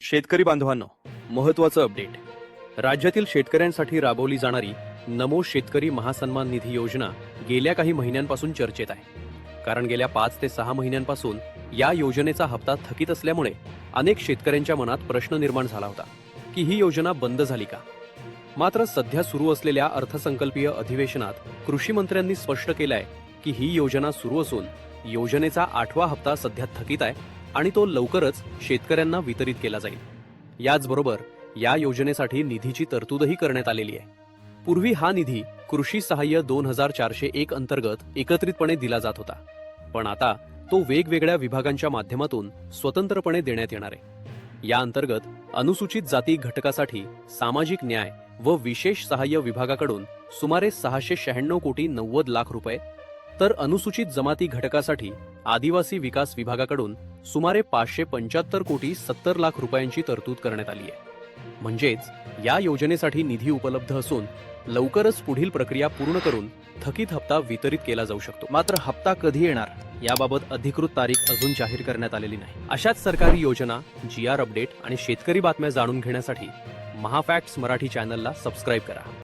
शेतकरी बांधवांनो, महत्त्वाचं अपडेट. राज्यातील शेतकऱ्यांसाठी राबवली जाणारी नमो शेतकरी महासन्मान निधी योजना गेल्या काही महिन्यांपासून चर्चेत आहे. कारण गेल्या 5 ते 6 महिन्यांपासून या योजनेचा हप्ता थकीत असल्यामुळे अनेक शेतकऱ्यांच्या मनात प्रश्न निर्माण झाला होता की ही योजना बंद झाली का. मात्र सध्या सुरू असलेल्या अर्थसंकल्पीय अधिवेशनात कृषी मंत्र्यांनी स्पष्ट केलंय की ही योजना सुरू असून योजनेचा 8वा हप्ता सध्या थकीत आहे आणि तो लवकरच शेतकऱ्यांना वितरित केला जाईल. याचबरोबर या योजनेसाठी निधीची तरतूदही करण्यात आलेली आहे. पूर्वी हा निधी कृषी सहाय्य 2401 अंतर्गत एकत्रितपणे दिला जात होता, पण आता तो वेगवेगळ्या विभागांच्या माध्यमातून स्वतंत्रपणे देण्यात येणार आहे. या अंतर्गत अनुसूचित जाती घटकासाठी सामाजिक न्याय व विशेष सहाय्य विभागाकडून सुमारे 696 कोटी 90 लाख रुपये, तर अनुसूचित जमाती घटकासाठी आदिवासी विकास विभागाकडून सुमारे 575 कोटी 70 लाख रुपयांची तरतूद करण्यात आली आहे. म्हणजेच या योजनेसाठी निधी उपलब्ध असून लवकरच पुढील प्रक्रिया पूर्ण करून थकीत हप्ता वितरित केला जाऊ शकतो. मात्र हप्ता कधी येणार याबाबत अधिकृत तारीख अजून जाहीर करण्यात आलेली नाही. अशाच सरकारी योजना, GR अपडेट आणि शेतकरी बातम्या जाणून घेण्यासाठी महाफॅक्ट्स मराठी चॅनलला सबस्क्राईब करा.